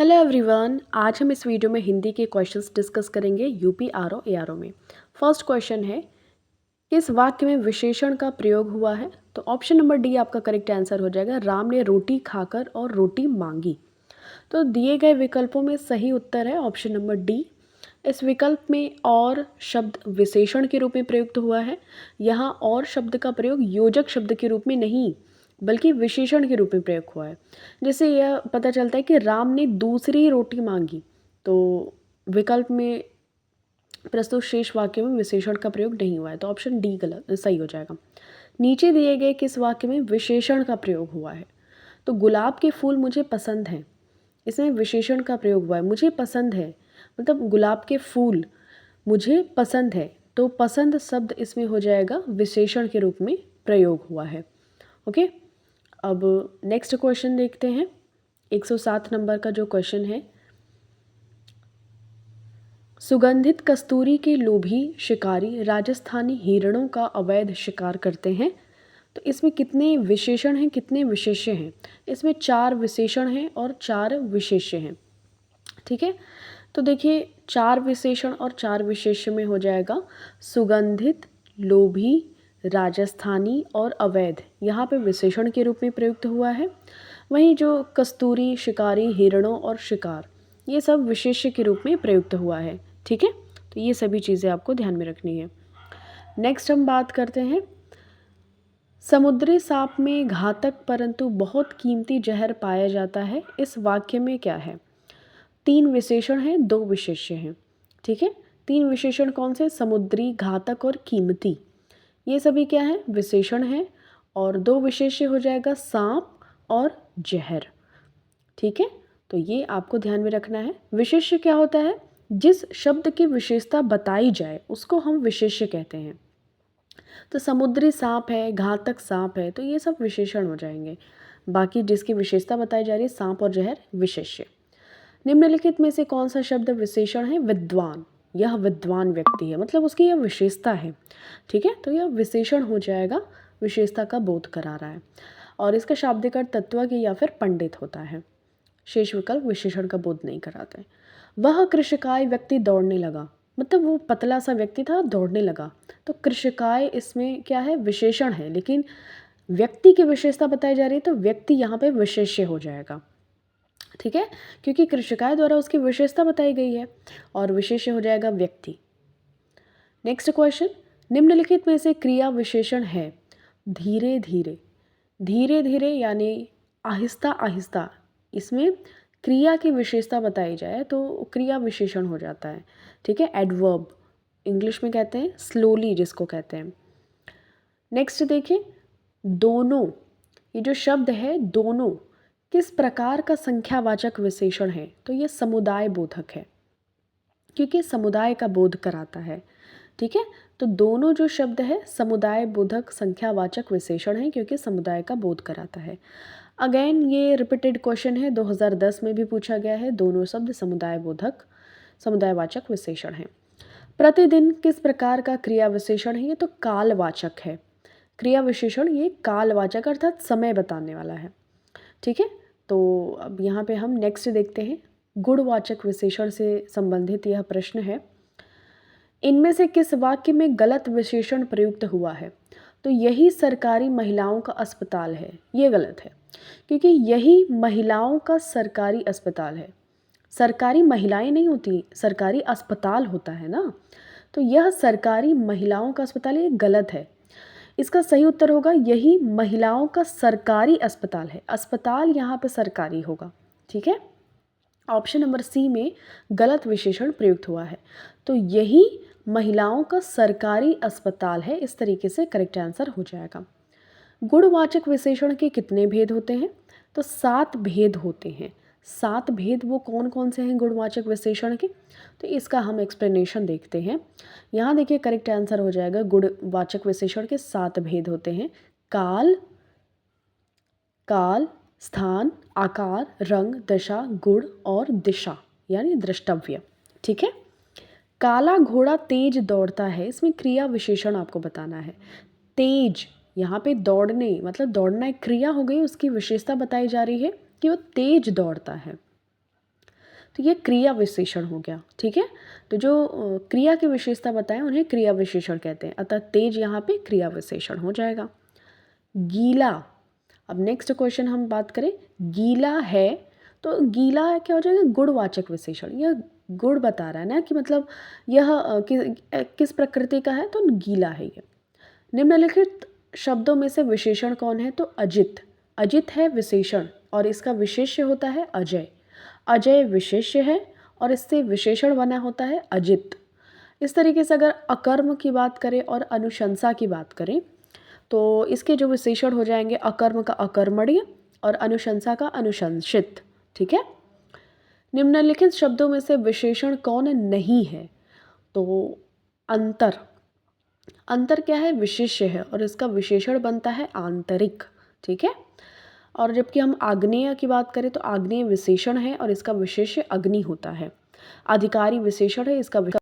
Hello everyone, आज हम इस वीडियो में हिंदी के क्वेश्चंस डिस्कस करेंगे यूपी आरओ एआरओ में। फर्स्ट क्वेश्चन है, किस वाक्य में विशेषण का प्रयोग हुआ है? तो ऑप्शन नंबर डी आपका करेक्ट आंसर हो जाएगा। राम ने रोटी खाकर और रोटी मांगी। तो दिए गए विकल्पों में सही उत्तर है ऑप्शन नंबर डी। इस विकल्प में और शब्द विशेषण के रूप में प्रयुक्त हुआ है। यहाँ और शब्द का प्रयोग योजक शब्द के रूप में नहीं बल्कि विशेषण के रूप में प्रयोग हुआ है। जैसे यह पता चलता है कि राम ने दूसरी रोटी मांगी, तो विकल्प में प्रस्तुत शेष वाक्य में विशेषण का प्रयोग नहीं हुआ है, तो ऑप्शन डी गलत सही हो जाएगा। नीचे दिए गए किस वाक्य में विशेषण का प्रयोग हुआ है? तो गुलाब के फूल मुझे पसंद हैं, इसमें विशेषण का प्रयोग हुआ है। मुझे पसंद है मतलब गुलाब के फूल मुझे पसंद है, तो पसंद शब्द इसमें हो जाएगा विशेषण के रूप में प्रयोग हुआ है। ओके, अब नेक्स्ट क्वेश्चन देखते हैं। 107 नंबर का जो क्वेश्चन है, सुगंधित कस्तूरी के लोभी शिकारी राजस्थानी हिरणों का अवैध शिकार करते हैं। तो इसमें कितने विशेषण हैं, कितने विशेष्य हैं? इसमें 4 विशेषण हैं और 4 विशेष्य हैं। ठीक है, तो देखिए 4 विशेषण और 4 विशेष्य में हो जाएगा सुगंधित, लोभी, राजस्थानी और अवैध, यहाँ पे विशेषण के रूप में प्रयुक्त हुआ है। वहीं जो कस्तूरी, शिकारी, हिरणों और शिकार, ये सब विशेष्य के रूप में प्रयुक्त हुआ है। ठीक है, तो ये सभी चीज़ें आपको ध्यान में रखनी है। नेक्स्ट हम बात करते हैं, समुद्री सांप में घातक परंतु बहुत कीमती जहर पाया जाता है। इस वाक्य में क्या है? 3 विशेषण हैं, 2 विशेष्य हैं। ठीक है, 3 विशेषण कौन से? समुद्री, घातक और कीमती, ये सभी क्या है? विशेषण हैं। और 2 विशेष्य हो जाएगा सांप और जहर। ठीक है, तो ये आपको ध्यान में रखना है। विशेष्य क्या होता है? जिस शब्द की विशेषता बताई जाए उसको हम विशेष्य कहते हैं। तो समुद्री सांप है, घातक सांप है, तो ये सब विशेषण हो जाएंगे। बाकी जिसकी विशेषता बताई जा रही है सांप और जहर, विशेष्य। निम्नलिखित में से कौन सा शब्द विशेषण है? विद्वान। यह विद्वान व्यक्ति है, मतलब उसकी यह विशेषता है। ठीक है, तो यह विशेषण हो जाएगा, विशेषता का बोध करा रहा है। और इसका शाब्दिक अर्थ तत्वज्ञ या फिर पंडित होता है। शेष विकल्प विशेषण का बोध नहीं कराते। वह कृषकाय व्यक्ति दौड़ने लगा, मतलब वो पतला सा व्यक्ति था, दौड़ने लगा। तो कृषकाय इसमें क्या है? विशेषण है, लेकिन व्यक्ति की विशेषता बताई जा रही है, तो व्यक्ति यहाँ पे विशेष्य हो जाएगा। ठीक है, क्योंकि कृषकाय द्वारा उसकी विशेषता बताई गई है और विशेष्य हो जाएगा व्यक्ति। नेक्स्ट क्वेश्चन, निम्नलिखित में से क्रिया विशेषण है धीरे धीरे। धीरे धीरे यानी आहिस्ता आहिस्ता, इसमें क्रिया की विशेषता बताई जाए तो क्रिया विशेषण हो जाता है। ठीक है, एडवर्ब, इंग्लिश में कहते हैं स्लोली जिसको कहते हैं। नेक्स्ट देखिए, दोनों, ये जो शब्द है दोनों किस प्रकार का संख्यावाचक विशेषण है? तो ये समुदाय बोधक है, क्योंकि समुदाय का बोध कराता है। ठीक है, तो दोनों जो शब्द है समुदाय बोधक संख्यावाचक विशेषण है, क्योंकि समुदाय का बोध कराता है। अगेन ये रिपीटेड क्वेश्चन है, 2010 में भी पूछा गया है। दोनों शब्द समुदाय बोधक, समुदायवाचक विशेषण है। प्रतिदिन किस प्रकार का क्रिया विशेषण है? ये तो कालवाचक है। क्रिया विशेषण ये कालवाचक अर्थात समय बताने वाला है। ठीक है, तो अब यहाँ पे हम नेक्स्ट देखते हैं, गुणवाचक विशेषण से संबंधित यह प्रश्न है, इनमें से किस वाक्य में गलत विशेषण प्रयुक्त हुआ है? तो यही सरकारी महिलाओं का अस्पताल है, ये गलत है, क्योंकि यही महिलाओं का सरकारी अस्पताल है। सरकारी महिलाएं नहीं होती, सरकारी अस्पताल होता है ना, तो यह सरकारी महिलाओं का अस्पताल, ये गलत है। इसका सही उत्तर होगा यही महिलाओं का सरकारी अस्पताल है। अस्पताल यहाँ पे सरकारी होगा। ठीक है, ऑप्शन नंबर सी में गलत विशेषण प्रयुक्त हुआ है, तो यही महिलाओं का सरकारी अस्पताल है, इस तरीके से करेक्ट आंसर हो जाएगा। गुणवाचक विशेषण के कितने भेद होते हैं? तो 7 भेद होते हैं। 7 भेद वो कौन कौन से हैं गुणवाचक विशेषण के? तो इसका हम एक्सप्लेनेशन देखते हैं। यहाँ देखिए करेक्ट आंसर हो जाएगा, गुणवाचक विशेषण के 7 भेद होते हैं। काल, काल, स्थान, आकार, रंग, दशा, गुण और दिशा यानी द्रष्टव्य। ठीक है, काला घोड़ा तेज दौड़ता है, इसमें क्रिया विशेषण आपको बताना है। तेज, यहाँ पे दौड़ने मतलब दौड़ना एक क्रिया हो गई, उसकी विशेषता बताई जा रही है कि वो तेज दौड़ता है। तो ये क्रिया विशेषण हो गया। ठीक है, तो जो क्रिया की विशेषता बताएं उन्हें क्रिया विशेषण कहते हैं, अतः तेज यहाँ पे क्रिया विशेषण हो जाएगा। गीला, अब नेक्स्ट क्वेश्चन हम बात करें, गीला है तो गीला क्या हो जाएगा, गुणवाचक विशेषण। यह गुण बता रहा है ना कि मतलब यह किस प्रकृति का है, तो गीला है ये। निम्नलिखित शब्दों में से विशेषण कौन है, तो अजित। अजित है विशेषण और इसका विशेष्य होता है अजय। अजय विशेष्य है और इससे विशेषण बना होता है अजित। इस तरीके से अगर अकर्म की बात करें और अनुशंसा की बात करें तो इसके जो विशेषण हो जाएंगे, अकर्म का अकर्मण्य और अनुशंसा का अनुशंसित। ठीक है, निम्नलिखित शब्दों में से विशेषण कौन नहीं है, तो अंतर। अंतर क्या है, विशेष्य है और इसका विशेषण बनता है आंतरिक। ठीक है, और जबकि हम आग्नेय की बात करें तो आग्नेय विशेषण है और इसका विशेष्य अग्नि होता है। अधिकारी विशेषण है, इसका